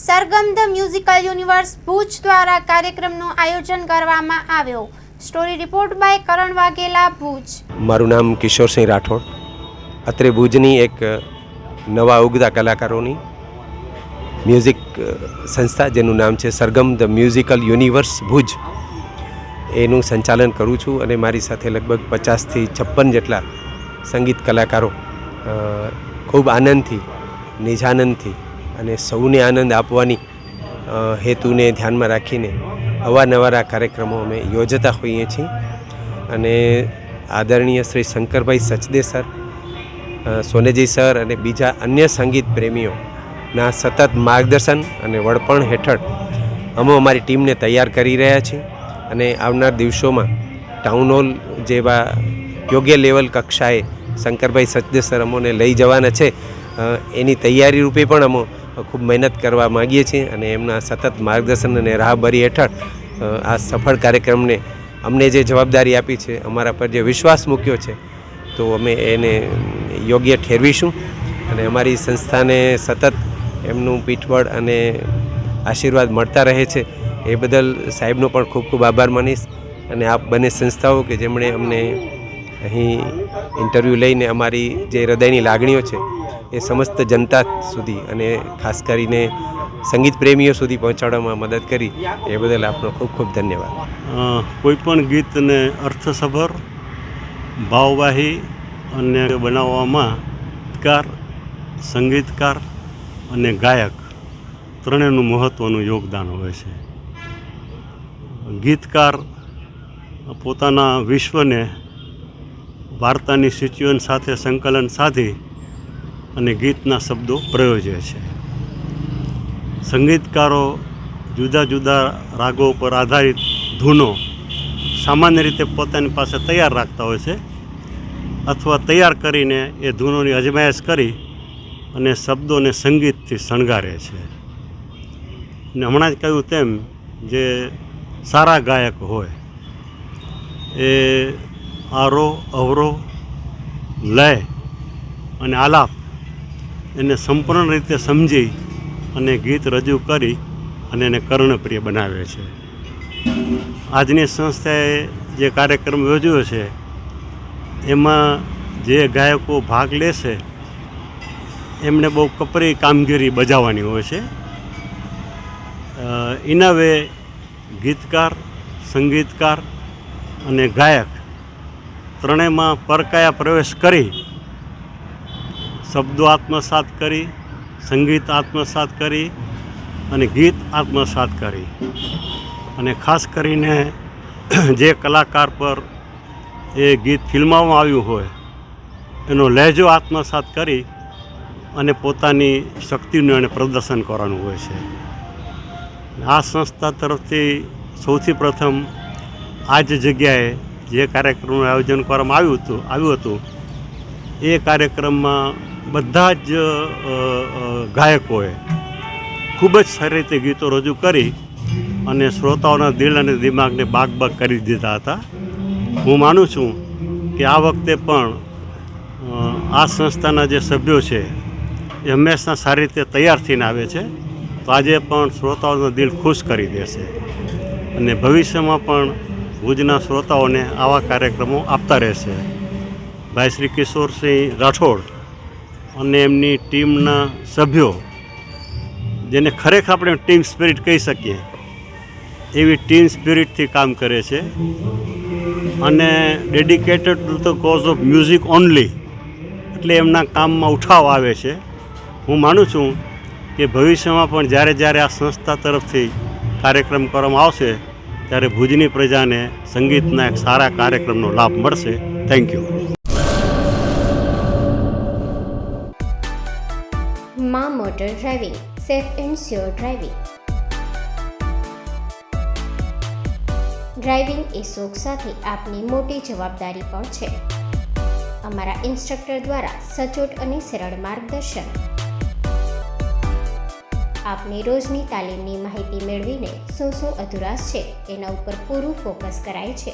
Sargam the musical universe Bhuj દ્વારા કાર્યક્રમનું આયોજન કરવામાં આવ્યો. સ્ટોરી રિપોર્ટ બાય કરણ વાઘેલા, ભુજ. મારું નામ કિશોરસિંહ રાઠોડ. અત્રે ભુજની એક નવા ઉગતા કલાકારોની મ્યુઝિક સંસ્થા જેનું નામ છે Sargam the musical universe Bhuj, એનું સંચાલન કરું છું અને મારી સાથે લગભગ 50થી 56 જેટલા સંગીત કલાકારો ખૂબ આનંદથી, નિજાનંદથી અને સૌને આનંદ આપવાની હેતુને ધ્યાનમાં રાખીને અવારનવાર આ કાર્યક્રમો અમે યોજતા હોઈએ છીએ. અને આદરણીય શ્રી શંકરભાઈ સચદે સર, સોનેજી સર અને બીજા અન્ય સંગીત પ્રેમીઓના સતત માર્ગદર્શન અને વડપણ હેઠળ અમે અમારી ટીમને તૈયાર કરી રહ્યા છીએ. અને આવનાર દિવસોમાં ટાઉન હોલ જેવા યોગ્ય લેવલ કક્ષાએ શંકરભાઈ સચદે સર અમોને લઈ જવાના છે. એની તૈયારી રૂપે પણ અમે ખૂબ મહેનત કરવા માગીએ છીએ અને એમના સતત માર્ગદર્શન અને રાહબરી હેઠળ આ સફળ કાર્યક્રમને અમને જે જવાબદારી આપી છે, અમારા પર જે વિશ્વાસ મૂક્યો છે, તો અમે એને યોગ્ય ઠેરવીશું. અને અમારી સંસ્થાને સતત એમનું પીઠબળ અને આશીર્વાદ મળતા રહે છે, એ બદલ સાહેબનો પણ ખૂબ ખૂબ આભાર માનીશ. અને આ બંને સંસ્થાઓ કે જેમણે અમને અહીં ઇન્ટરવ્યૂ લઈને અમારી જે હૃદયની લાગણીઓ છે એ સમસ્ત જનતા સુધી અને ખાસ કરીને સંગીત પ્રેમીઓ સુધી પહોંચાડવામાં મદદ કરી, એ બદલ આપનો ખૂબ ખૂબ ધન્યવાદ. કોઈપણ ગીતને અર્થસભર, ભાવવાહી અને બનાવવામાં ગીતકાર, સંગીતકાર અને ગાયક ત્રણેયનું મહત્ત્વનું યોગદાન હોય છે. ગીતકાર પોતાના વિશ્વને વાર્તાની સિચ્યુએશન સાથે સંકલન સાધી અને ગીતના શબ્દો પ્રયોજે છે. સંગીતકારો જુદા જુદા રાગો પર આધારિત ધૂનો સામાન્ય રીતે પોતાની પાસે તૈયાર રાખતા હોય છે, અથવા તૈયાર કરીને એ ધૂનોની અજમાયશ કરી અને શબ્દોને સંગીતથી શણગારે છે. ને હમણાં જ કહ્યું તેમ, જે સારા ગાયક હોય એ આરોહ, અવરોહ, લય અને આલાપ એને સંપૂર્ણ રીતે સમજી અને ગીત રજૂ કરી અને એને કર્ણપ્રિય બનાવે છે. આજની સંસ્થાએ જે કાર્યક્રમ યોજ્યો છે એમાં જે ગાયકો ભાગ લેશે એમણે બહુ કપરી કામગીરી બજાવવાની હોય છે. એના વે ગીતકાર, સંગીતકાર અને ગાયક ત્રણેયમાં પરકાયા પ્રવેશ કરી, શબ્દો આત્મસાત કરી, સંગીત આત્મસાત કરી અને ગીત આત્મસાત કરી, અને ખાસ કરીને જે કલાકાર પર એ ગીત ફિલ્મવામાં આવ્યું હોય એનો લહેજો આત્મસાત કરી અને પોતાની શક્તિનું એને પ્રદર્શન કરવાનું હોય છે. આ સંસ્થા તરફથી સૌથી પ્રથમ આ જ જગ્યાએ જે કાર્યક્રમનું આયોજન કરવામાં આવ્યું હતું એ કાર્યક્રમમાં બધા જ ગાયકોએ ખૂબ જ સારી રીતે ગીતો રજૂ કરી અને શ્રોતાઓના દિલ અને દિમાગને બાગ કરી દીધા હતા. હું માનું છું કે આ વખતે પણ આ સંસ્થાના જે સભ્યો છે એ હંમેશા સારી રીતે તૈયાર થઈને આવે છે, તો આજે પણ શ્રોતાઓનો દિલ ખુશ કરી દેશે. અને ભવિષ્યમાં પણ ભુજના શ્રોતાઓને આવા કાર્યક્રમો આપતા રહેશે. ભાઈ શ્રી કિશોરસિંહ રાઠોડ અને એમની ટીમના સભ્યો, જેને ખરેખર આપણે ટીમ સ્પિરિટ કહી શકીએ, એવી ટીમ સ્પિરિટથી કામ કરે છે અને dedicated to the cause of music only, એટલે એમના કામમાં ઉઠાવ આવે છે. હું માનું છું કે ભવિષ્યમાં પણ જ્યારે આ સંસ્થા તરફથી કાર્યક્રમ કરવામાં આવશે ત્યારે ભુજની પ્રજાને સંગીતના એક સારા કાર્યક્રમનો લાભ મળશે. Thank you. માં motor driving, safe and sure driving. Driving એ શોખ સાથે આપની મોટી જવાબદારી પણ છે. અમારા ઇન્સ્ટ્રક્ટર દ્વારા સચોટ અને સરળ માર્ગદર્શન. આપની રોજની તાલીમની માહિતી મેળવીને શું અધુરાશ છે એના ઉપર પૂરું ફોકસ કરાય છે.